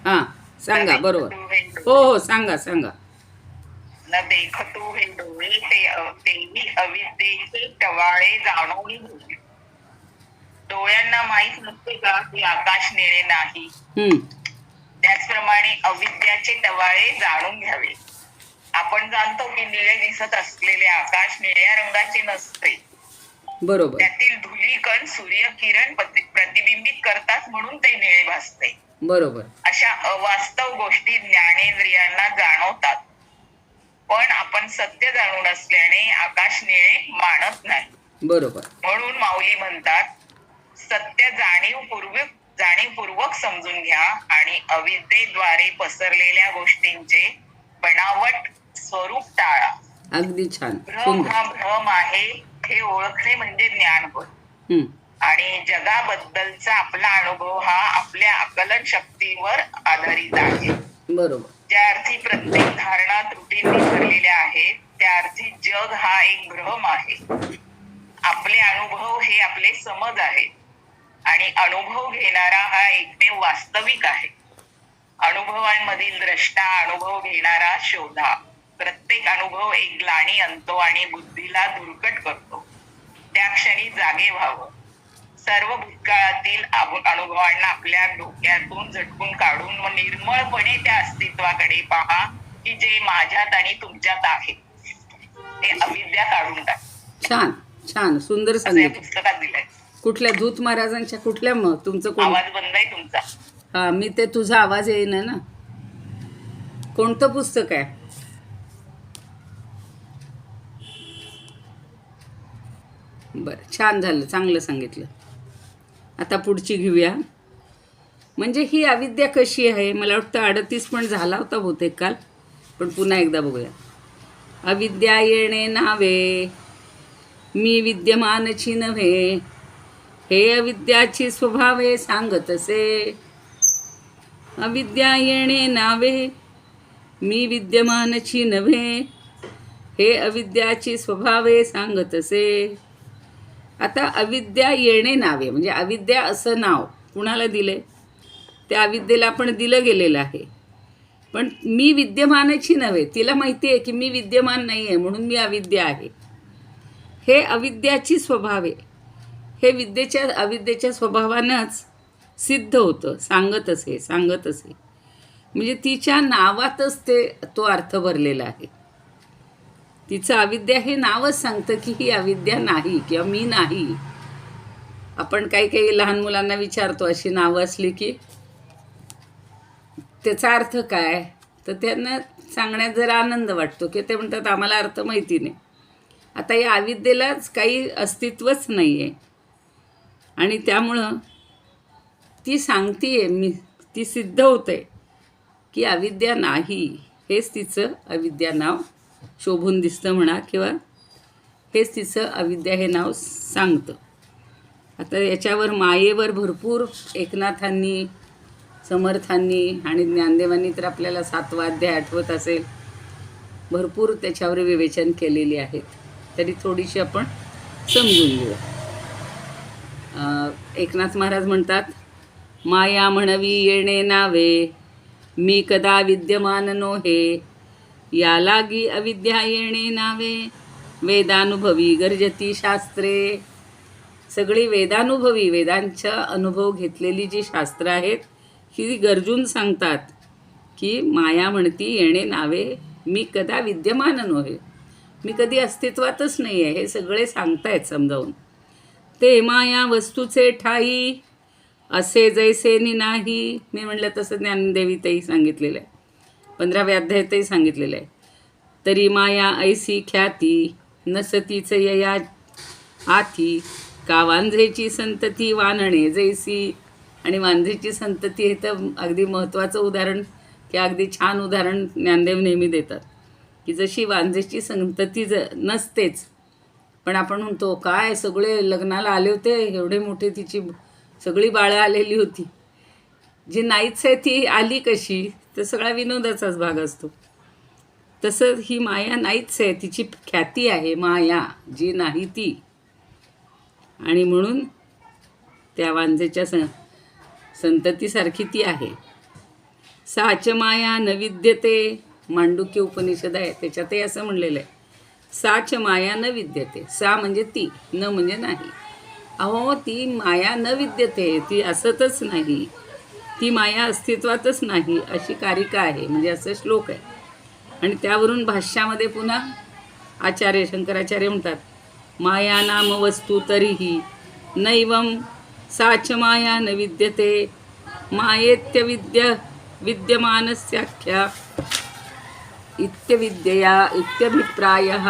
हां, सांगा. बरोबर. हो हो, सांगा सांगा. न देखतू हे डोळे तेही अविद्येचे टवाळे जाणून घेऊ. डोळ्यांना माहीत नसते का की आकाश निळे नाही. हं, त्याचप्रमाणे अविद्याचे टवाळे जाणून घ्यावे. आपण जाणतो की निळे दिसत असलेले आकाश निळ्या रंगाचे नसते. बरोबर. त्यातील धुलीकण सूर्यकिरण प्रतिबिंबित करतात म्हणून ते निळे भासते. बरोबर. अशा अवास्तव गोष्टी ज्ञानेंद्रियांना जाणवतात. पण आपण सत्य जाणून असल्याने आकाश निळे मानत नाही. बरोबर. म्हणून माऊली म्हणतात, सत्य जाणीवपूर्वक समजून घ्या आणि अविद्येद्वारे पसरलेल्या गोष्टींचे बनावट स्वरूप टाळा. अगदी छान. भ्रम सुंदर. हा भ्रम आहे हे ओळखणे म्हणजे ज्ञान होय. हं, आणि जगाबद्दलचा आपला अनुभव हा आपल्या आकलन शक्तीवर आधारित आहे. बरोबर. ज्या अर्थी प्रत्येक धारणा त्रुटींनी भरलेल्या आहेत, त्या अर्थी जग हा एक भ्रम आहे. आपले अनुभव हे आपले समज आहे आणि अनुभव घेणारा हा एकमेव वास्तविक आहे. अनुभवांमधील द्रष्टा अनुभव घेणारा शोधा. प्रत्येक अनुभव एक ग्लानी आणतो आणि बुद्धीला धुरकट करतो. त्या क्षणी जागे व्हावं. सर्व भूतकाळातील अनुभवांना आपल्या डोक्यातून झटकून काढून मग निर्मळपणे त्या अस्तित्वाकडे पहा की जे माझ्यात आणि तुमच्यात आहे. ते अविद्या काढून टाक. छान छान, सुंदर असं या सांगितलं. पुस्तकात दिलंय. कुठल्या धूत महाराजांच्या कुठल्या? मग तुमचं कोण? आवाज बंद आहे तुमचा. हां, मी ते तुझा आवाज येईन ना. कोणतं पुस्तक आहे? बरं, छान झालं, चांगलं सांगितलं. आता पुढची घेऊया. म्हणजे ही अविद्या कशी आहे? मला वाटतं 38 पण झाला होता बहुतेक काल, पण पुन्हा एकदा बघूया. अविद्या येणे नावे, मी विद्यमानची नव्हे, हे अविद्याची स्वभावे सांगतसे. अविद्या येणे नावे, मी विद्यमानची नव्हे, हे अविद्याची स्वभावे सांगतसे. आता अविद्या येणे नावे म्हणजे अविद्या असं नाव कुणाला दिले? त्या अविद्येला आपण दिलं गेलेलं आहे. पण मी विद्यमानाची नव्हे, तिला माहिती आहे की मी विद्यमान नाही आहे म्हणून मी अविद्या आहे. हे अविद्याची स्वभावे, हे अविद्येच्या स्वभावानंच सिद्ध होतं. सांगत असे म्हणजे तिच्या नावातच तो अर्थ भरलेला आहे. तिचं अविद्या हे नावच सांगतं की ही अविद्या नाही किंवा मी नाही. आपण काही लहान मुलांना विचारतो अशी नावं असली की त्याचा अर्थ काय, तर त्यांना सांगण्यात जरा आनंद वाटतो की ते म्हणतात आम्हाला अर्थ माहिती नाही. आता या अविद्येलाच काही अस्तित्वच नाही आहे आणि त्यामुळं ती सांगते ती सिद्ध होते की अविद्या नाही. हेच तिचं अविद्या नाव शोभून दिसतं म्हणा किंवा हेच तिचं अविद्या हे नाव सांगतं. आता याच्यावर मायेवर भरपूर एकनाथांनी, समर्थांनी आणि ज्ञानदेवांनी तर आपल्याला 7वा अध्याय आठवत असेल, भरपूर त्याच्यावर विवेचन केलेली आहेत. तरी थोडीशी आपण समजून घेऊ. एकनाथ महाराज म्हणतात, माया म्हणवी येणे नावे, मी कदा विद्यमान नोहे, या लागी अविद्या येणे नावे, वेदानुभवी गर्जती शास्त्रे. सगळी वेदानुभवी, वेदांचा अनुभव घेतलेली जी शास्त्रं आहेत ही गरजून सांगतात की माया म्हणती येणे नावे, मी कदा विद्यमान नोहे, मी कधी अस्तित्वातच नाही आहे. हे सगळे सांगतायत समजावून. ते माया वस्तूचे ठाई, असे जैसे नि नाही. मी म्हटलं तसं ज्ञानदेवीतही सांगितलेलं आहे, 15व्या अध्यायातही सांगितलेलं आहे. तरी माया ऐसी ख्याती, नसतीच यया आथी, का वांझेची संतती वानणे जैसी. आणि वांझेची संतती हे तर अगदी महत्त्वाचं उदाहरण किंवा अगदी छान उदाहरण ज्ञानदेव नेहमी देतात की जशी वांझेची संतती नसतेच, पण आपण म्हणतो काय सगळे लग्नाला आले होते, एवढे मोठे तिची सगळी बाळं आलेली होती, जी नाहीच आहे ती आली कशी, तर सगळा विनोदाचाच भाग असतो. तसं ही माया नाहीच आहे, तिची ख्याती आहे माया जी नाही ती. आणि म्हणून त्या वांझेच्या संततीसारखी ती आहे. साच माया न विद्यते, मांडुक्य उपनिषद आहे त्याच्यातही असं म्हणलेलं आहे, साच माया न विद्यते. सा म्हणजे ती, न म्हणजे नाही. अहो ती माया न विद्यते, ती असतच नाही, ती माया अस्तित्वातच नाही, अशी कारिका आहे, म्हणजे असं श्लोक आहे. आणि त्यावरून भाष्यामध्ये पुन्हा आचार्य शंकराचार्य म्हणतात, माया नाम वस्तू तरीही नैवम साच माया न विद्यते, मायेत्य विद्यमानस्याख्या इत्यविद्यया इत्यभिप्रायः.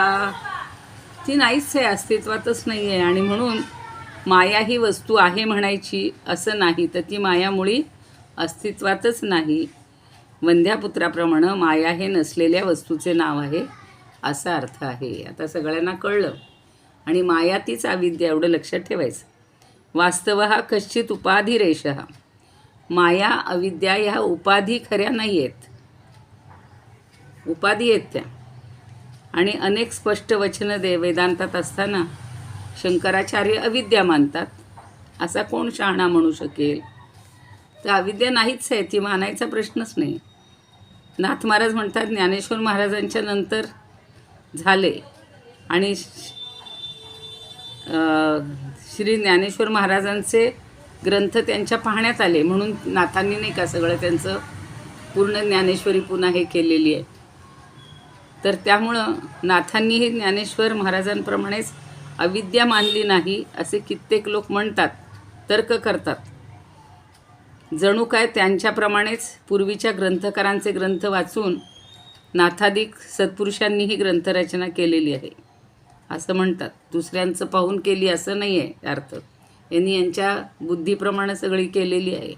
ती नाहीच आहे, अस्तित्वातच नाही आहे. आणि म्हणून माया ही वस्तू आहे म्हणायची असं नाही, तर ती माया मुळी अस्तित्वातच नाही. वंध्यापुत्राप्रमाणे माया हे नसलेल्या वस्तूचे नाव आहे, असा अर्थ आहे. आता सगळ्यांना कळलं. आणि माया तीच अविद्या, एवढं लक्षात ठेवायचं. वास्तव हा कश्चित उपाधिरेष. माया अविद्या ह्या उपाधी खऱ्या नाही आहेत, उपाधी आहेत त्या. आणि अनेक स्पष्ट वचनं वेदांतात असताना शंकराचार्य अविद्या मानतात. असा कोण शहाणा म्हणू शकेल? तर अविद्या नाहीच आहे, ती मानायचा प्रश्नच नाही. नाथ महाराज म्हणतात, ज्ञानेश्वर महाराजांच्या नंतर झाले आणि श्री ज्ञानेश्वर महाराजांचे ग्रंथ त्यांच्या पाहण्यात आले, म्हणून नाथांनी नाही का सगळं त्यांचं पूर्ण ज्ञानेश्वरी पुन्हा हे केलेली आहे. तर त्यामुळं नाथांनीही ज्ञानेश्वर महाराजांप्रमाणेच अविद्या मानली नाही असे कित्येक लोक म्हणतात, तर्क करतात. जणू काय त्यांच्याप्रमाणेच पूर्वीच्या ग्रंथकारांचे ग्रंथ वाचून नाथादिक सत्पुरुषांनीही ग्रंथरचना केलेली आहे असं म्हणतात. दुसऱ्यांचं पाहून केली असं नाही आहे अर्थ, यांनी यांच्या बुद्धीप्रमाणे सगळी केलेली आहे.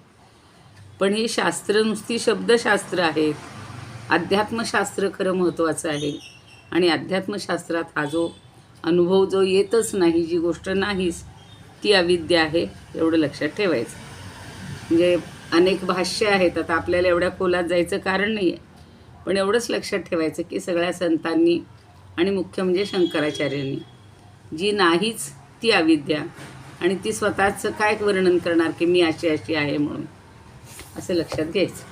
पण ही शास्त्र नुसती शब्दशास्त्र आहेत. अध्यात्मशास्त्र खरं महत्त्वाचं आहे. आणि अध्यात्मशास्त्रात हा जो अनुभव जो येतच नाही, जी गोष्ट नाहीच, ती अविद्या आहे, एवढं लक्षात ठेवायचं. म्हणजे अनेक भाष्य आहेत, आता आपल्याला एवढ्या खोलात जायचं कारण नाही आहे, पण एवढंच लक्षात ठेवायचं की सगळ्या संतांनी आणि मुख्य म्हणजे शंकराचार्यांनी जी नाहीच ती अविद्या, आणि ती स्वतःचं काय वर्णन करणार की मी अशी अशी आहे म्हणून, असं लक्षात घ्यायचं.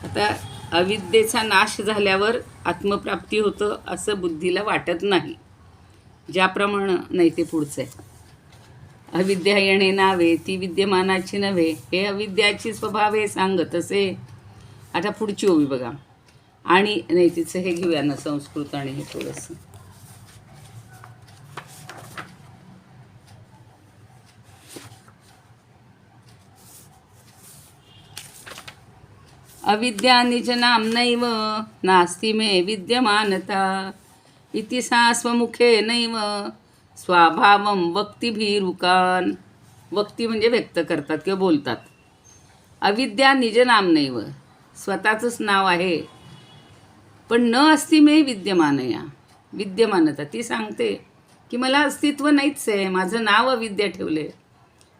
आता अविद्येचा नाश झाल्यावर आत्मप्राप्ती होतं असं बुद्धीला वाटत नाही. ज्याप्रमाणे नाही ते पुढचं आहे, अविद्या येणे नावे ती विद्यमानाची नव्हे, हे अविद्याची स्वभावे सांगत असे. आता पुढची ओवी बघा. आणि नाही तिचं हे घेऊया ना, संस्कृत आणि हे थोडंसं. अविद्या निजनाम्नैव नास्ति मे विद्यमानता, इति सा स्वमुखे नैव स्वाभावं वक्तिभिरुकान. वक्ती म्हणजे व्यक्त करतात किंवा बोलतात. अविद्या निजनाम्नैव, स्वतःचंच नाव आहे, पण न अस्ति मे विद्यमानया, विद्यमानता ती सांगते की मला अस्तित्व नाहीच आहे, माझं नाव अविद्या ठेवले.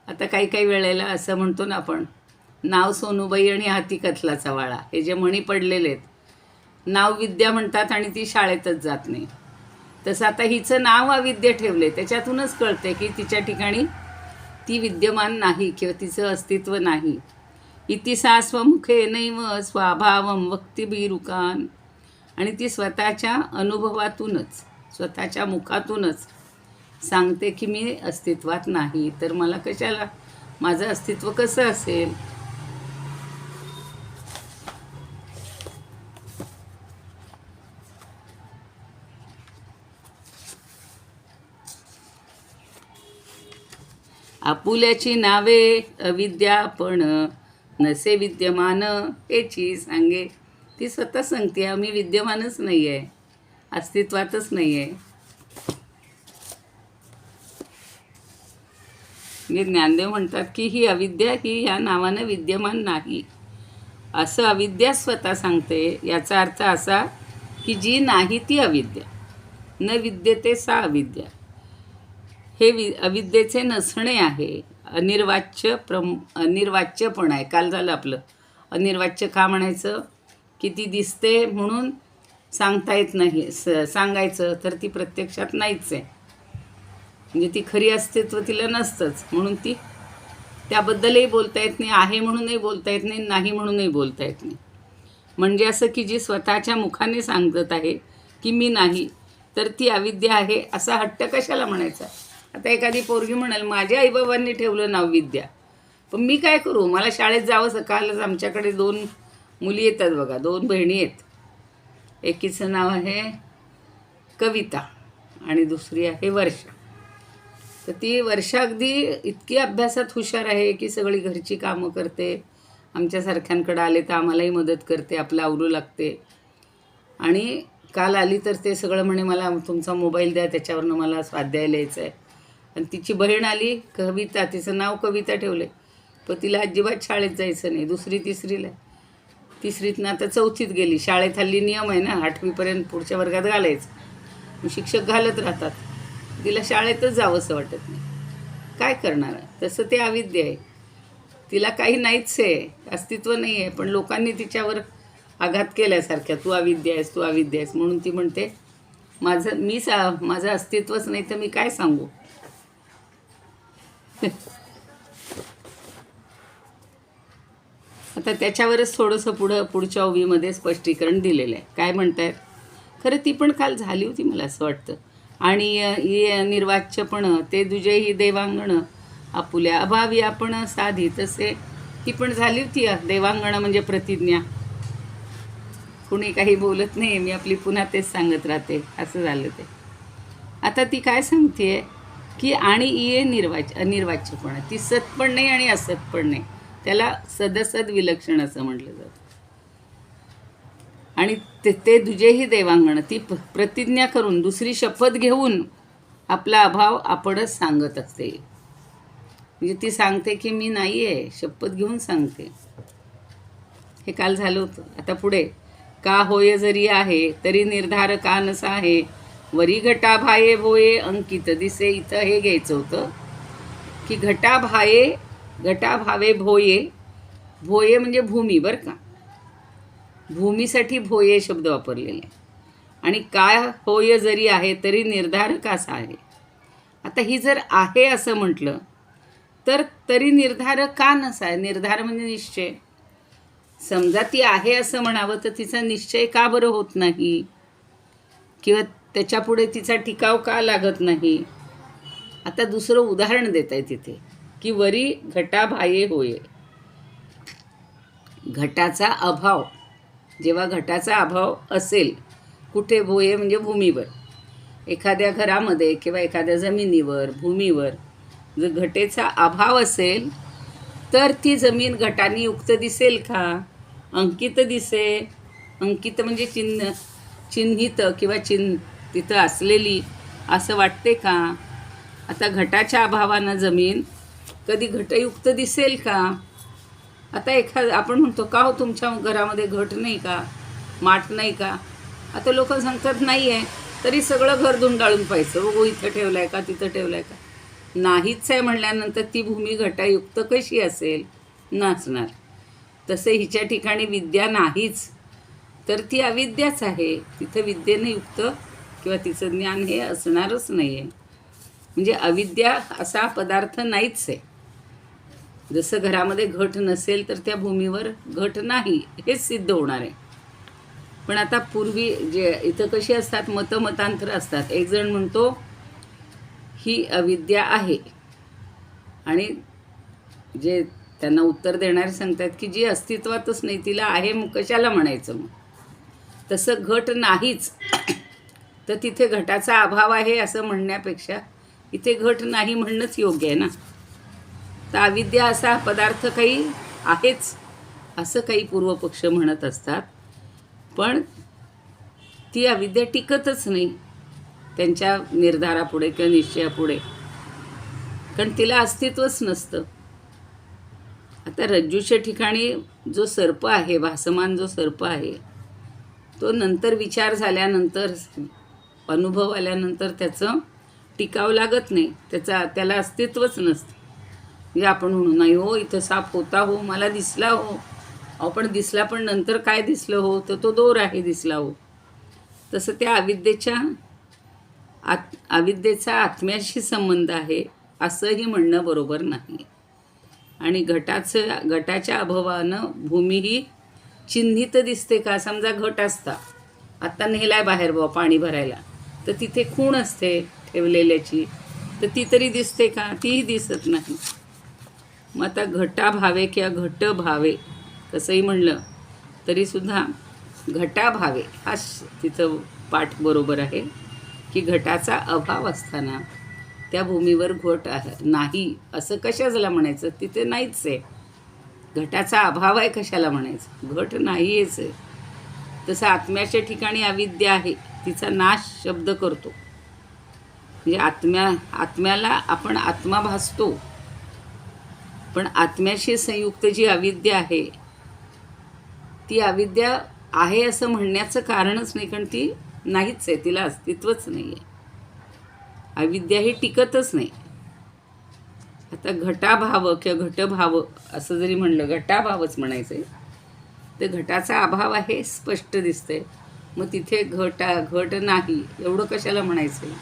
आता काही काही वेळेला असं म्हणतो ना आपण, नाव सोनूबाई आणि हाती कथलाचा वाळा, हे जे म्हणी पडलेले आहेत, नाव विद्या म्हणतात आणि ती शाळेतच जात नाही. तसं आता हिचं नाव अविद्या ठेवले, त्याच्यातूनच कळते की तिच्या ठिकाणी ती विद्यमान नाही किंवा तिचं अस्तित्व नाही. इति सा स्वमुखे नैव स्वाभावं वक्तिभिरुकान. आणि ती स्वतःच्या अनुभवातूनच, स्वतःच्या मुखातूनच सांगते की मी अस्तित्वात नाही, तर मला कशाला, माझं अस्तित्व कसं असेल. आपुल्याची नावे अविद्यापण नसे विद्यमान याची सांगे. ती स्वतः सांगते आम्ही विद्यमानच नाही आहे, अस्तित्वातच नाही आहे. म्हणजे ज्ञानदेव म्हणतात की ही अविद्या ही ह्या नावानं विद्यमान नाही, असं अविद्या स्वतः सांगते. याचा अर्थ असा की जी नाही ती अविद्या, न विद्यते सा अविद्या. हे अविद्येचे नसणे आहे. अनिर्वाच्यपण आहे. काल झालं आपलं अनिर्वाच्य. का म्हणायचं की ती दिसते म्हणून सांगता येत नाही, सांगायचं तर ती प्रत्यक्षात नाहीच आहे, म्हणजे ती खरी अस्तित्व तिला नसतंच, म्हणून ती त्याबद्दलही बोलता येत नाही, आहे म्हणूनही बोलता येत नाही, नाही म्हणूनही बोलता येत नाही. म्हणजे असं की जी स्वतःच्या मुखाने सांगत आहे की मी नाही, तर ती अविद्या आहे असा हट्ट कशाला म्हणायचा. आता एखादी पोरगी म्हणाल माझ्या आईबाबांनी ठेवलं नाव विद्या, पण मी काय करू, मला शाळेत जावं. सकाळच आमच्याकडे 2 मुली येतात बघा, 2 बहिणी आहेत. एकीचं नाव आहे कविता आणि दुसरी आहे वर्षा. तर ती वर्षा अगदी इतकी अभ्यासात हुशार आहे की सगळी घरची कामं करते, आमच्यासारख्यांकडे आले तर आम्हालाही मदत करते, आपलं आवरू लागते. आणि काल आली तर ते सगळं म्हणे मला तुमचा मोबाईल द्या, त्याच्यावरनं मला स्वाध्याय लिहायचं आहे. आणि तिची बहीण आली कविता, तिचं नाव कविता ठेवले, पण तिला अजिबात शाळेत जायचं नाही. 2री 3रीला, 3रीतनं आता 4थीत गेली. शाळेत हल्ली नियम आहे ना 8वीपर्यंत पुढच्या वर्गात घालायचं, मग शिक्षक घालत राहतात. तिला शाळेतच जावंसं वाटत नाही. काय करणार, तसं ते अविद्या आहे. तिला काही नाहीच आहे, अस्तित्व नाही आहे, पण लोकांनी तिच्यावर आघात केल्यासारख्या, तू अविद्या आहेस, तू अविद्या आहेस, म्हणून ती म्हणते माझं अस्तित्वच नाही तर मी काय सांगू. आता त्याच्यावरच थोडंसं पुढच्या ओवीमध्ये स्पष्टीकरण दिलेलं आहे. काय म्हणतायत, खरं ती पण काल झाली होती मला असं वाटतं. आणि निर्वाच्यपण ते दुजे ही देवांगण, आपुल्या अभावी आपण साधी, तसे ती पण झाली होती. देवांगण म्हणजे प्रतिज्ञा. कुणी काही बोलत नाही, मी आपली पुन्हा तेच सांगत राहते, असं झालं ते. आता ती काय सांगते की आणि अनिर्वाच्यपण, ती सत पण नाही आणि असत पण नाही, त्याला सदसद विलक्षण असं म्हटलं जातं. आणि ते दुजेही देवांगण, ती प्रतिज्ञा करून, दुसरी शपथ घेऊन आपला अभाव आपणच सांगत असते. म्हणजे ती सांगते की मी नाही आहे, शपथ घेऊन सांगते. हे काल झालं होतं. आता पुढे, का होय जरी आहे तरी निर्धार का नसा आहे, वरी घटा भाये भोये अंकित दिसे. इथं हे घ्यायचं होतं की घटा भावे भोये, भोये म्हणजे भूमी बरं का, भूमीसाठी भोये शब्द वापरलेले. आणि काय होय जरी आहे तरी निर्धार कसा आहे. आता ही जर आहे असं म्हटलं तर तरी निर्धार का नसा आहे. निर्धार म्हणजे निश्चय. समजा ती आहे असं म्हणावं तर तिचा निश्चय का बरं होत नाही, किंवा त्याच्यापुढे तिचा टिकाव का लागत नाही. आता दुसरं उदाहरण देत आहे तिथे की वरी घटा भाये होय, घटाचा अभाव, जेव्हा घटाचा अभाव असेल कुठे, भोये म्हणजे भूमीवर, एखाद्या घरामध्ये किंवा एखाद्या जमिनीवर, भूमीवर जर घटेचा अभाव असेल तर ती जमीन घटाने युक्त दिसेल का, अंकित दिसे. अंकित म्हणजे चिन्हित किंवा तिथं असलेली असं वाटते का. आता घटाच्या अभावानं जमीन कधी घटयुक्त दिसेल का. आता आपण म्हणतो का हो तुमच्या घरामध्ये घट नाही का, माठ नाही का. आता लोक सांगतात नाही आहे, तरी सगळं घर धुंडाळून पाहिजे, बघू इथं ठेवलं आहे का, तिथं ठेवलं आहे का. नाहीच आहे म्हणल्यानंतर ती भूमी घटायुक्त कशी असेल, नसणार. तसे हिच्या ठिकाणी विद्या नाहीच तर ती अविद्याच आहे. तिथं विद्येने युक्त किंवा तिचं ज्ञान हे असणारच नाही आहे. म्हणजे अविद्या असा पदार्थ नाहीच आहे. जसं घरामध्ये घट नसेल तर त्या भूमीवर घट नाही, हेच सिद्ध होणार आहे. पण आता पूर्वी जे इथं कशी असतात, मतांतर असतात. एक जण म्हणतो ही अविद्या आहे, आणि जे त्यांना उत्तर देणारे सांगतात की जी अस्तित्वातच नाही तिला आहे, मग कशाला म्हणायचं. मग तसं घट नाहीच तर तिथे घटाचा अभाव आहे असं म्हणण्यापेक्षा इथे घट नाही म्हणणंच योग्य आहे ना. तर अविद्या असा पदार्थ काही आहेच असं काही पूर्वपक्ष म्हणत असतात, पण ती अविद्या टिकतच नाही त्यांच्या निर्धारापुढे किंवा निश्चयापुढे, कारण तिला अस्तित्वच नसतं. आता रज्जूच्या ठिकाणी जो सर्प आहे, भासमान जो सर्प आहे, तो नंतर विचार झाल्यानंतर, अनुभव आल्यानंतर त्याचं टिकाव लागत नाही, त्याला अस्तित्वच नसतं. म्हणजे आपण म्हणू नाही हो इथं साप होता हो, मला दिसला हो, अहो पण दिसला, पण नंतर काय दिसलं हो, तर तो दोर आहे दिसला हो. तसं त्या अविद्येचा आत्म्याशी संबंध आहे असंही म्हणणं बरोबर नाही. आणि घटाच्या अभावानं भूमी ही चिन्हित दिसते का? समजा घट असता, आत्ता नेलाय बाहेर बुवा पाणी भरायला, तर तिथे खूण असते ठेवलेल्याची, तर ती तरी दिसते का? तीही दिसत नाही. मग आता घटाभावे किंवा घटभावे कसंही म्हणलं तरीसुद्धा घटाभावे हा तिथं पाठ बरोबर आहे की घटाचा अभाव असताना त्या भूमीवर घट नाही असं कशाला म्हणायचं? तिथे नाहीच आहे. घटाचा अभाव आहे कशाला म्हणायचं? घट नाहीच आहे. तसं आत्म्याच्या ठिकाणी अविद्या आहे, तिचा नाश शब्द करतो. म्हणजे आत्म्याला आपण आत्मा भासतो, पण आत्म्याशी संयुक्त जी अविद्या आहे ती अविद्या आहे असं म्हणण्याचं कारणच नाही, कारण ती नाहीच आहे, तिला अस्तित्वच नाही आहे. अविद्या ही टिकतच नाही. आता घटाभाव किंवा घटभाव असं जरी म्हणलं, घटाभावच म्हणायचं आहे, तर घटाचा अभाव आहे स्पष्ट दिसतंय. मग तिथे घट नाही एवढं कशाला म्हणायचं आहे?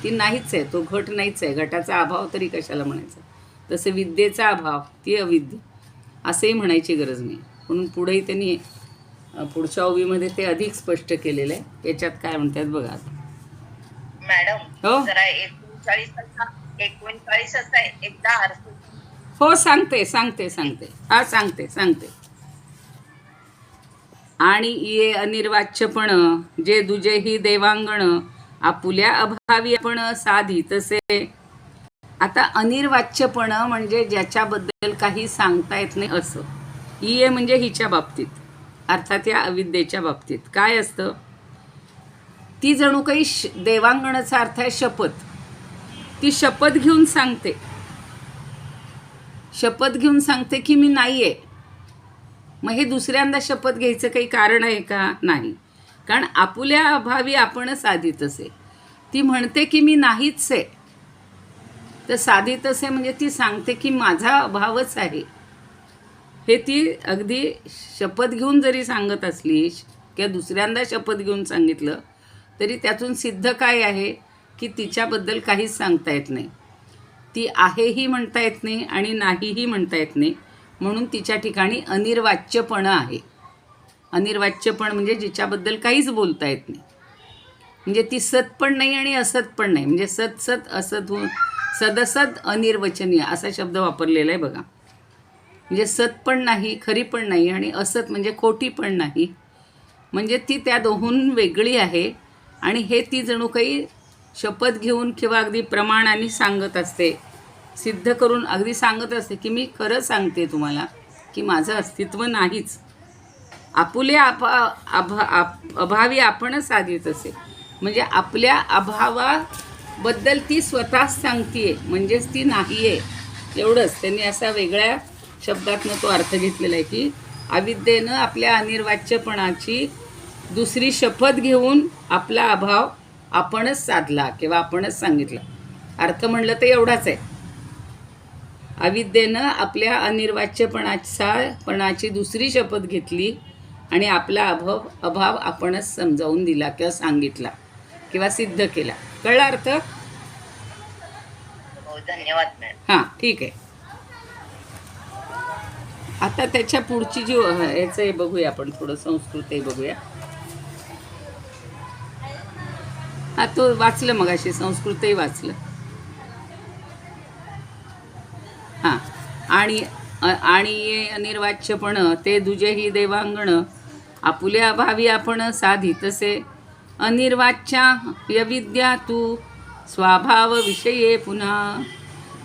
ती नाहीच आहे, तो घट नाहीच आहे, घटाचा अभाव तरी कशाला म्हणायचा? तसं विद्येचा अभाव ती अविद्या असंही म्हणायची गरज नाही. म्हणून पुढेही त्यांनी पुढच्या ओवीमध्ये ते अधिक स्पष्ट केलेलं आहे. याच्यात काय म्हणतात बघा मॅडम. हो. जरा 39 असा एकदा अर्थ. हो, सांगते. हा, सांगते. आणि ये अनिर्वाच्यपण जे दुजे ही देवांगण आपुल्या अभावी आपण साधी तसे. आता अनिर्वाच्यपण म्हणजे ज्याच्याबद्दल काही सांगता येत नाही असं. ये म्हणजे हिच्या बाबतीत, अर्थात या अविद्येच्या बाबतीत काय असतं? ती जणू काही देवांगणाचा अर्थ आहे शपथ. ती शपथ घेऊन सांगते की मी नाही आहे. मग हे दुसऱ्यांदा शपथ घ्यायचं काही कारण आहे का? नाही. कारण आपुल्या अभावी आपण साधित असे. ती म्हणते की मी नाहीच आहे, तर साधित असे म्हणजे ती सांगते की माझा अभावच आहे. हे ती अगदी शपथ घेऊन जरी सांगत असली किंवा दुसऱ्यांदा शपथ घेऊन सांगितलं तरी त्यातून सिद्ध काय आहे की तिच्याबद्दल काहीच सांगता येत नाही. ती आहेही म्हणता येत नाही आणि नाहीही म्हणता येत नाही. म्हणून तिच्या ठिकाणी अनिर्वाच्यपण आहे. अनिर्वाच्यपण म्हणजे जिच्याबद्दल काहीच बोलता येत नाही. म्हणजे ती सत पण नाही आणि असत पण नाही. म्हणजे सत असत होऊन सदसद अनिर्वचनीय असा शब्द वापरलेला आहे बघा. म्हणजे सत पण नाही, खरी पण नाही, आणि असत म्हणजे खोटी पण नाही. म्हणजे ती त्या दोहून वेगळी आहे. आणि हे ती जणू काही शपथ घेऊन किंवा अगदी प्रमाणाने सांगत असते, सिद्ध करून अगदी सांगत असते की मी खरं सांगते तुम्हाला की माझं अस्तित्व नाहीच. आपुल्या अभावी आपणच साधित असे. म्हणजे आपल्या अभावाबद्दल ती स्वतःच सांगते, म्हणजेच ती नाही आहे एवढंच. त्यांनी असा वेगळ्या शब्दातनं तो अर्थ घेतलेला आहे की अविद्येनं आपल्या अनिर्वाच्यपणाची दुसरी शपथ घेऊन आपला अभाव आपणच साधला किंवा आपणच सांगितला. अर्थ म्हणलं तर एवढाच आहे. अविद्येनं आपल्या अनिर्वाच्यपणाची दुसरी शपथ घेतली आणि आपला अभाव आपणच समजावून दिला किंवा सांगितला किंवा सिद्ध केला. कळला अर्थ? धन्यवाद मॅडम. हां, ठीक आहे. आता त्याच्या पुढची जी याचं बघूया आपण, थोडं संस्कृतही बघूया. हा, तो वाचलं मग अशी संस्कृतही वाचलं. हां. आणि अनिर्वाच्यपण ते दुजेही देवांगण आपुल्या अभावी आपण साधी तसे. अनिर्वाच्या यविद्या तू स्वभाव विषये पुन्हा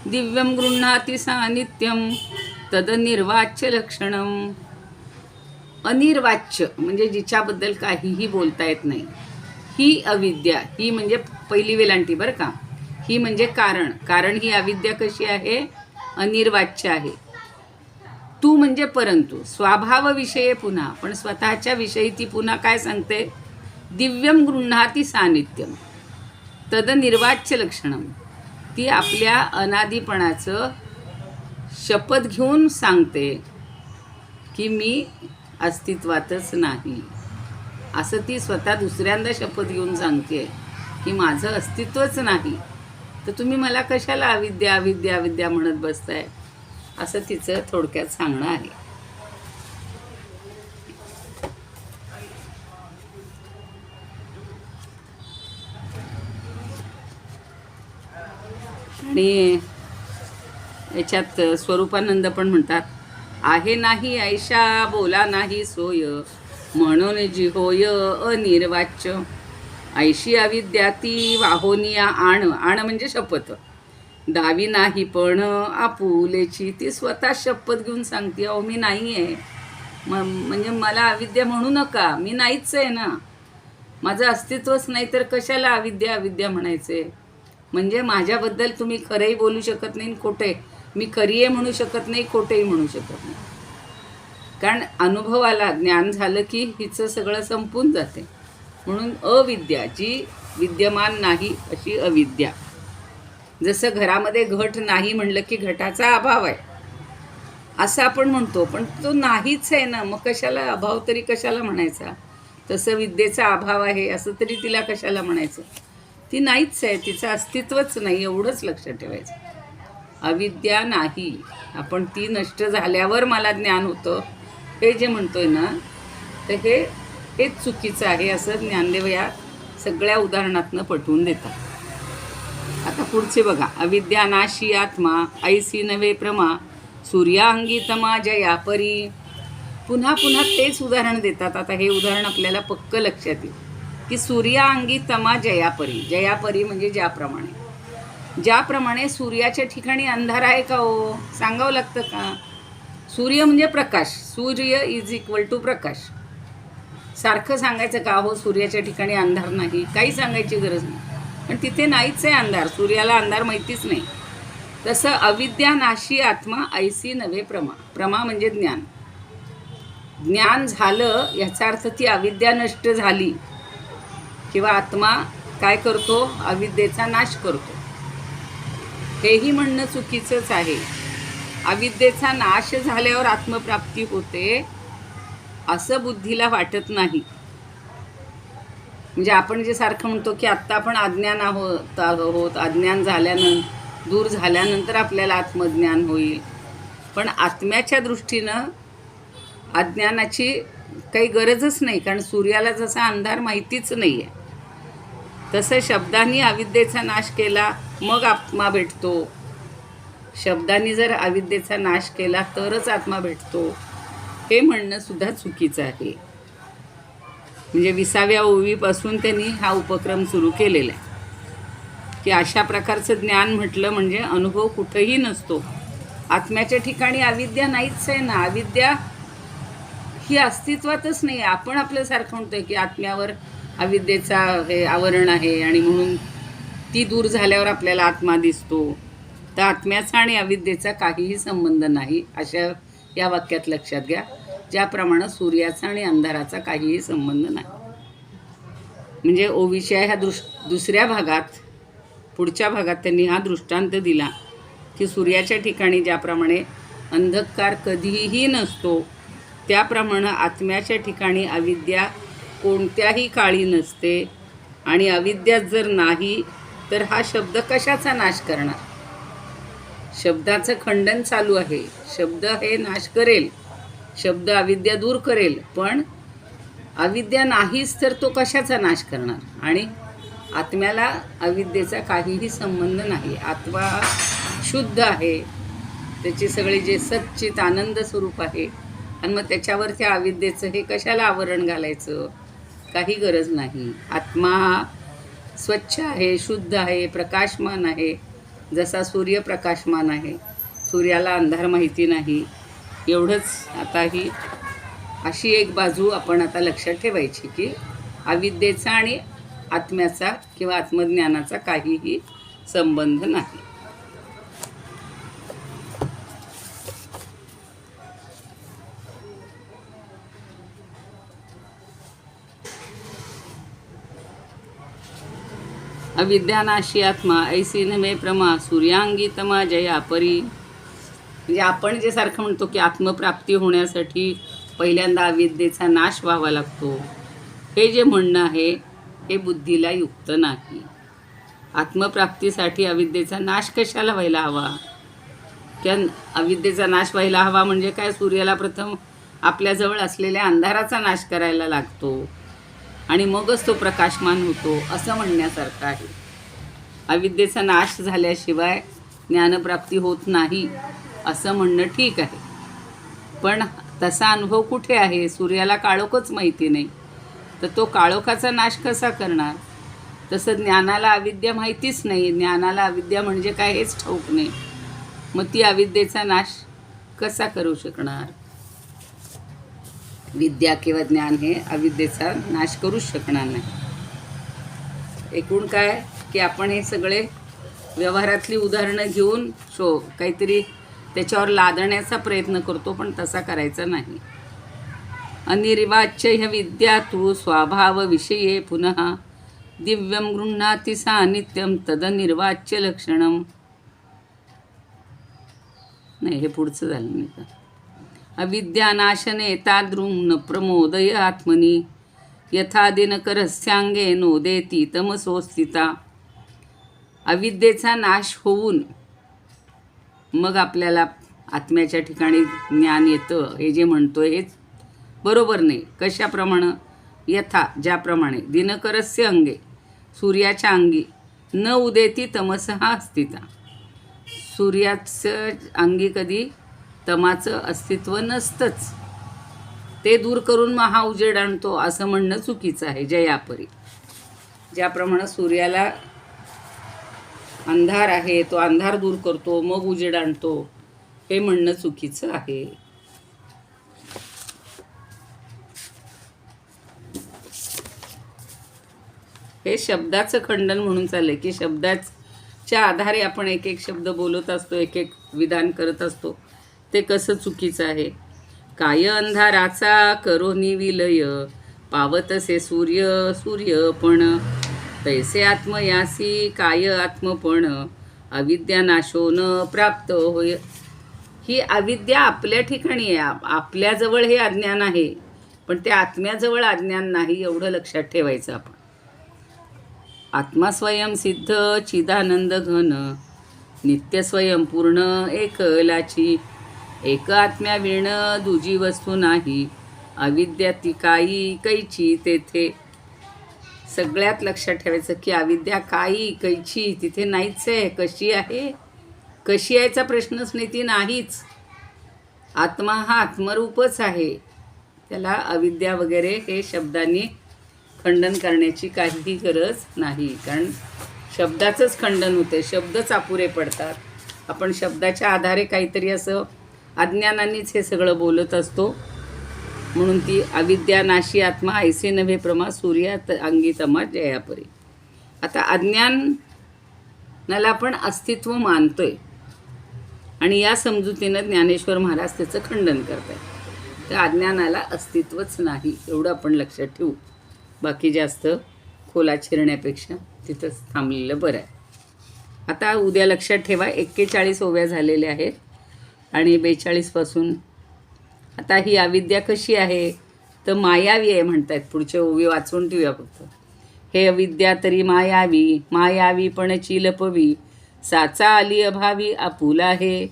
दिव्यम गृह्णाति सानित्यम तदनिर्वाच्य लक्षणम. अनिर्वाच्य म्हणजे जिच्याबद्दल काहीही बोलता येत नाही, ही अविद्या. ही म्हणजे पहिली वेलांटी बरं का. ही म्हणजे कारण ही अविद्या कशी आहे? अनिर्वाच्य आहे. तू म्हणजे परंतु, स्वभाव विषये पुन्हा, पण स्वतःच्या विषयी ती पुन्हा काय सांगते? दिव्यम गृह्णाति सानित्यम तदनिर्वाच्य लक्षणम. ती आपल्या अनादिपणाचं शपथ घेऊन सांगते की मी अस्तित्वातच नाही, असं ती स्वतः दुसऱ्यांदा शपथ घेऊन सांगते की माझं अस्तित्वच नाही. तर तुम्ही मला कशाला अविद्या म्हणत बसताय? असं तिचं थोडक्यात सांगणं आहे. आणि याच्यात स्वरूपानंद पण म्हणतात, आहे नाही ऐशा बोला नाही सोय, म्हणून जी होय अनिर्वाच्य. ऐशी अविद्या ती वाहोनिया आण, आण म्हणजे शपथ, दावी नाही पण आपुलेची. ती स्वतः शपथ घेऊन सांगते, अहो मी नाही आहे, म्हणजे मला अविद्या म्हणू नका, मी नाहीच आहे ना, माझं अस्तित्वच नाही, तर कशाला अविद्या अविद्या म्हणायचे. म्हणजे माझ्याबद्दल तुम्ही खरंही बोलू शकत नाही, खोटे, मी खरी आहे म्हणू शकत नाही, खोटेही म्हणू शकत नाही. कारण अनुभवाला ज्ञान झालं की हिचं सगळं संपून जाते. म्हणून अविद्या, जी विद्यमान नाही अशी अविद्या. जसं घरामध्ये घट नाही म्हणलं की घटाचा अभाव आहे असं आपण म्हणतो, पण तो नाहीच आहे ना, मग कशाला अभाव तरी कशाला म्हणायचा. तसं विद्येचा अभाव आहे असं तरी तिला कशाला म्हणायचं. ती नाहीच आहे, तिचं अस्तित्वच नाही, एवढंच लक्षात ठेवायचं. अविद्या नाही, आपण ती नष्ट झाल्यावर मला ज्ञान होतं हे जे म्हणतोय ना, तर हेच चुकीचं आहे असं ज्ञानदेव या सगळ्या उदाहरणातनं पटवून देतात. आता पुढचे बघा, अविद्या नाशी आत्मा ऐसी नवे प्रमा, सूर्याअंगी तमा जया परी. पुन्हा पुन्हा तेच उदाहरण देतात. आता हे उदाहरण आपल्याला पक्क लक्षात येईल की सूर्याअंगी तमा जयापरी. जयापरी म्हणजे ज्याप्रमाणे सूर्याच्या ठिकाणी अंधार आहे का हो, सांगावं लागतं का. सूर्य म्हणजे प्रकाश, सूर्य इज इक्वल टू प्रकाश. सारखं सांगायचं का हो सूर्याच्या ठिकाणी अंधार नाही, काही सांगायची गरज नाही, पण तिथे नाहीच आहे अंधार, सूर्याला अंधार माहितीच नाही. तसं अविद्या नाशी आत्मा ऐसी नवे प्रमा. प्रमा म्हणजे ज्ञान. ज्ञान झालं याचा अर्थ ती अविद्या नष्ट झाली, किंवा आत्मा काय करतो, अविद्येचा नाश करतो. हेही म्हणणं चुकीचंच आहे. अविद्येचा नाश झाल्यावर आत्मप्राप्ती होते असं बुद्धीला वाटत नाही. म्हणजे आपण जे सारखं म्हणतो की आत्ता आपण अज्ञान आहोत, अज्ञान दूर झाल्यानंतर आपल्याला आत्मज्ञान होईल. पण आत्म्याच्या दृष्टीनं अज्ञानाची काही गरजच नाही, कारण सूर्याला जसा अंधार माहितीच नाही आहे, तसं शब्दांनी अविद्येचा नाश केला मग आत्मा भेटतो. शब्दांनी जर अविद्येचा नाश केला तरच आत्मा भेटतो, हे म्हणणं सुद्धा चुकीचं आहे. म्हणजे 20व्या ओवीपासून त्यांनी हा उपक्रम सुरू केलेला आहे की अशा प्रकारचं ज्ञान म्हटलं म्हणजे अनुभव कुठंही नसतो. आत्म्याच्या ठिकाणी अविद्या नाहीच आहे ना, अविद्या ही अस्तित्वातच नाही. आपण आपल्यासारखं म्हणतोय की आत्म्यावर अविद्येचा हे आवरण आहे आणि म्हणून ती दूर झाल्यावर आपल्याला आत्मा दिसतो. तर आत्म्याचा आणि अविद्येचा काहीही संबंध नाही, अशा या वाक्यात लक्षात घ्या. ज्याप्रमाणे सूर्याचा आणि अंधाराचा काहीही संबंध नाही. म्हणजे ओविषया ह्या दुसऱ्या भागात, पुढच्या भागात त्यांनी हा दृष्टांत दिला की सूर्याच्या ठिकाणी ज्याप्रमाणे अंधकार कधीही नसतो, त्याप्रमाणे आत्म्याच्या ठिकाणी अविद्या कोणत्याही काळी नसते. आणि अविद्या जर नाही तर हा शब्द कशाचा नाश करणार. शब्दाचं खंडन चालू आहे, शब्द हे नाश करेल, शब्द अविद्या दूर करेल, पण अविद्या नाहीच तर तो कशाचा नाश करणार. आणि आत्म्याला अविद्येचा काहीही संबंध नाही. आत्मा शुद्ध आहे, त्याची सगळी जे सच्चित आनंद स्वरूप आहे, आणि मग त्याच्यावर त्या अविद्येचं हे कशाला आवरण घालायचं, काही गरज नाही. आत्मा स्वच्छ आहे, शुद्ध आहे, प्रकाशमान आहे, जसा सूर्य प्रकाशमान आहे. सूर्याला अंधार माहिती नाही. एवढंच. आता ही अशी एक बाजू आपण आता लक्षात ठेवायची की अविद्येचा आणि आत्म्याचा किंवा आत्मज्ञानाचा काहीही संबंध नाही. अविद्यानाशी आत्मा ऐसी नमे प्रमा, सूर्यांगी तमा जया परी. म्हणजे आपण जे सारखं म्हणतो की आत्मप्राप्ती होण्यासाठी पहिल्यांदा अविद्येचा नाश व्हावा लागतो, हे जे म्हणणं आहे हे बुद्धीला युक्त नाही. आत्मप्राप्तीसाठी अविद्येचा नाश कशाला व्हायला हवा. की अविद्येचा नाश व्हायला हवा म्हणजे काय, सूर्याला प्रथम आपल्याजवळ असलेल्या अंधाराचा नाश करायला लागतो आणि मगच तो प्रकाशमान होतो असं म्हणण्यासारखं आहे. अविद्येचा नाश झाल्याशिवाय ज्ञानप्राप्ती होत नाही असं म्हणणं ठीक आहे. पण तसा अनुभव कुठे आहे? सूर्याला काळोखच माहिती नाही, तर तो काळोखाचा नाश कसा करणार? तसं ज्ञानाला अविद्या माहितीच नाही, ज्ञानाला अविद्या म्हणजे काय हेच ठाऊक नाही, मग ती अविद्येचा नाश कसा करू शकणार? विद्या किंवा ज्ञान हे अविद्येचा नाश करूच शकणार नाही. एकूण काय की आपण हे सगळे व्यवहारातली उदाहरणं घेऊन काहीतरी त्याच्यावर लादण्याचा प्रयत्न करतो, पण तसा करायचा नाही. अनिर्वाच्य ह्य विद्या तु स्वभाव विषये पुनः दिव्यं गृह्णाति सा नित्यं तदनिर्वाच्य लक्षणम. नाही, हे पुढचं झालं नाही का? अविद्यानाशने ताद्रुं न प्रमोदय आत्मनि यथा दिनकरस्यांगे नोदेती तमसोस्थिता. अविद्येचा नाश होऊन मग आपल्याला आत्म्याच्या ठिकाणी ज्ञान येतं हे जे म्हणतो हेच बरोबर नाही. कशाप्रमाणे? यथा, ज्याप्रमाणे, दिनकरस्य अंगे, सूर्याच्या अंगी, न उदेती तमसहा अस्तिता, सूर्याचं अंगी कधी तमाचं अस्तित्व नसतंच, ते दूर करून महा उजेड आणतो असं म्हणणं चुकीचं आहे. जयापरी, ज्याप्रमाणे सूर्याला अंधार आहे, तो अंधार दूर करतो मग उजेड आणतो, हे म्हणणं चुकीचं आहे. हे शब्दाचं खंडन म्हणून चाललंय की शब्दाच्या आधारे आपण एक एक शब्द बोलत असतो, एक एक विधान करत असतो, ते कसं चुकीचं आहे. काय अंधाराचा करोनी विलय पावतसे सूर्य सूर्यपण तैसे आत्मयासी काय आत्मपण अविद्या नाशो न प्राप्त होय. ही अविद्या आपल्या ठिकाणी आहे, आपल्याजवळ हे अज्ञान आहे, पण ते आत्म्याजवळ अज्ञान नाही, एवढं लक्षात ठेवायचं आपण. आत्मा स्वयं सिद्ध चिदानंद घन नित्य स्वयंपूर्ण एकलाची एक आत्म्या विण दुजी वस्तू नाही अविद्या ती काही कैची तेथे. सगळ्यात लक्षात ठेवायचं की अविद्या काही कैची तिथे नाहीच आहे. कशी आहे? कशी यायचा प्रश्नच नाही, ती नाहीच. आत्मा हा आत्मरूपच आहे, त्याला अविद्या वगैरे हे शब्दांनी खंडन करण्याची काहीही गरज नाही, कारण शब्दाचंच खंडन होते, शब्दच अपुरे पडतात. आपण शब्दाच्या आधारे काहीतरी असं अज्ञानानेच हे सगळं बोलत असतो. म्हणून ती अविद्या नाशी आत्मा ऐसे नव्हे प्रमा सूर्यात अंगी तमा जयापरी. आता अज्ञानाला आपण अस्तित्व मानतोय आणि या समजुतीनं ज्ञानेश्वर महाराज त्याचं खंडन करत आहेत. तर अज्ञानाला अस्तित्वच नाही एवढं आपण लक्षात ठेवू. बाकी जास्त खोलात शिरण्यापेक्षा तिथंच थांबलेलं बरं आहे. आता उद्या लक्षात ठेवा 41 ओव्या झालेल्या आहेत आणि 42 पासून आता ही अविद्या कशी आहे तर मायावी आहे म्हणतात. पुढच्या ओवी वाचून ठेवूया फक्त. हे अविद्या तरी मायावी मायावी पण चिलपवी साचा आली अभावी आपुला आहे.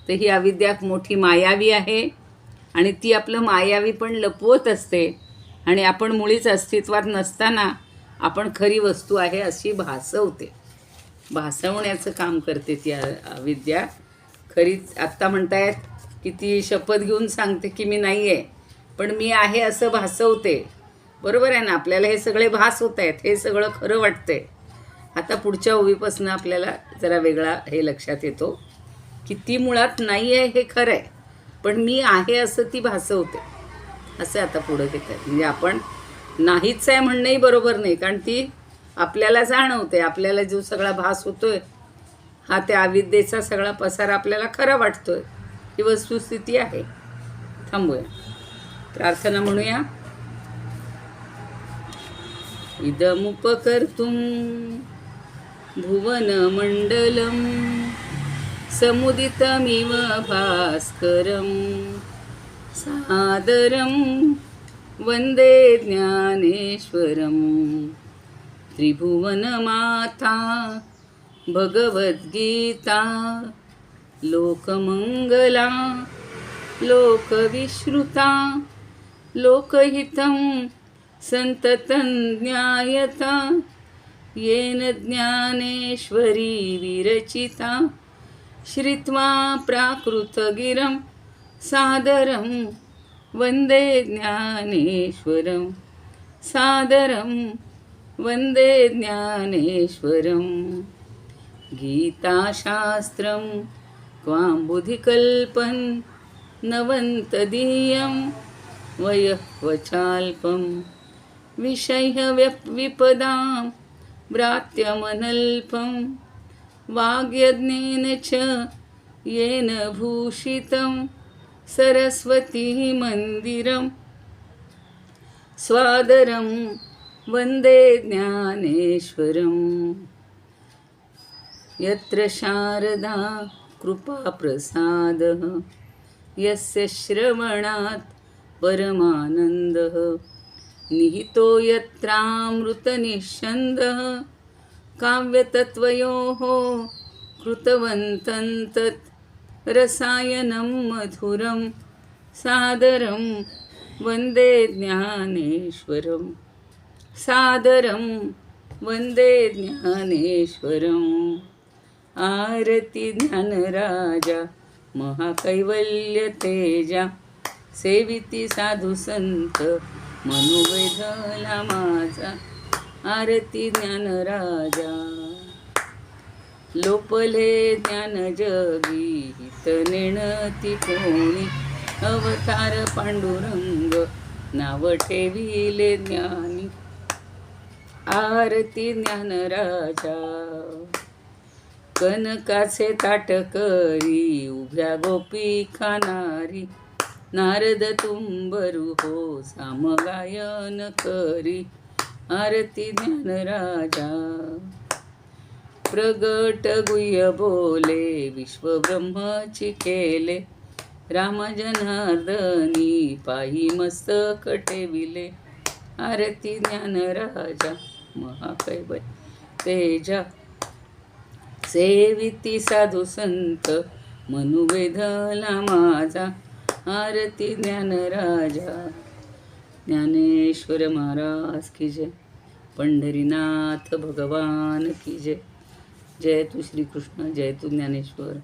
तर ही अविद्या मोठी मायावी आहे आणि ती आपलं मायावी पण लपवत असते आणि आपण मुळीच अस्तित्वात नसताना आपण खरी वस्तू आहे अशी भासवते. भासवण्याचं काम करते ती अविद्या. खरीच आत्ता म्हणतायत की ती शपथ घेऊन सांगते की मी नाही आहे, पण मी आहे असं भासवते. बरोबर आहे ना? आपल्याला हे सगळे भास होत आहेत, हे सगळं खरं वाटतंय. आता पुढच्या ओवीपासून आपल्याला जरा वेगळा हे लक्षात येतो की ती मुळात नाही आहे हे खरं आहे, पण मी आहे असं ती भासवते. असं आता पुढं घेतात. म्हणजे आपण नाहीच आहे म्हणणंही बरोबर नाही, कारण ती आपल्याला जाणवते. आपल्याला जो सगळा भास होतोय हा त्या अविद्येचा सगळा पसार आपल्याला खरा वाटतोय. ही वस्तुस्थिती आहे. थांबूया, प्रार्थना म्हणूया. इदमुपकर्तुं भुवनमण्डलं समुदितमिव भास्करं सादरं वन्दे ज्ञानेश्वरं. त्रिभुवनमाता भगवद्गीता लोकमंगला लोकविश्रुता लोकहितं संततं ज्ञायता येन ज्ञानेश्वरी विरचिता श्रित्वा प्राकृतगिरं सादरं वन्दे ज्ञानेश्वरं सादरं वन्दे ज्ञानेश्वरं गीताशास्त्रं क्वाम्बुधिकल्पं नवन्तदीयं वयःवचाल्पं विषयविपदां व्रात्यमनल्पं वाग्यज्ञेन च येन भूषितं सरस्वतीमन्दिरं स्वादरं वन्दे ज्ञानेश्वरम् यत्र शारदा कृपाप्रसादः यस्य श्रवणात् परमानन्दः निहितो यत्रामृतनिःस्यन्दः काव्यतत्त्वयोः कृतवन्तं तत् रसायनं मधुरं सादरं वन्दे ज्ञानेश्वरं सादरं वन्दे ज्ञानेश्वरम् आरती ज्ञानराजा महाकैवल्यतेजा सेविती साधू संत मनोवेधला माझा आरती ज्ञानराजा लोपले ज्ञान जगी हित नेणती कोणी अवतार पांडुरंग नाव ठेविले ज्ञानी आरती ज्ञानराजा कनकाचे ताट करी उभ्या गोपी खानारी नारद तुंबरू हो सामगायन करी आरती ज्ञानराजा प्रगट गुह्य बोले विश्वब्रह्मची केले राम जनार्दनी पायी मस्तक ठेविले आरती ज्ञानराजा महाकैवल्य तेजा सेविती साधू संत मनुवेधला माझा आरती ज्ञानराजा ज्ञानेश्वर महाराज की जय पंढरीनाथ भगवान की जय जय तू श्रीकृष्ण जय तू ज्ञानेश्वर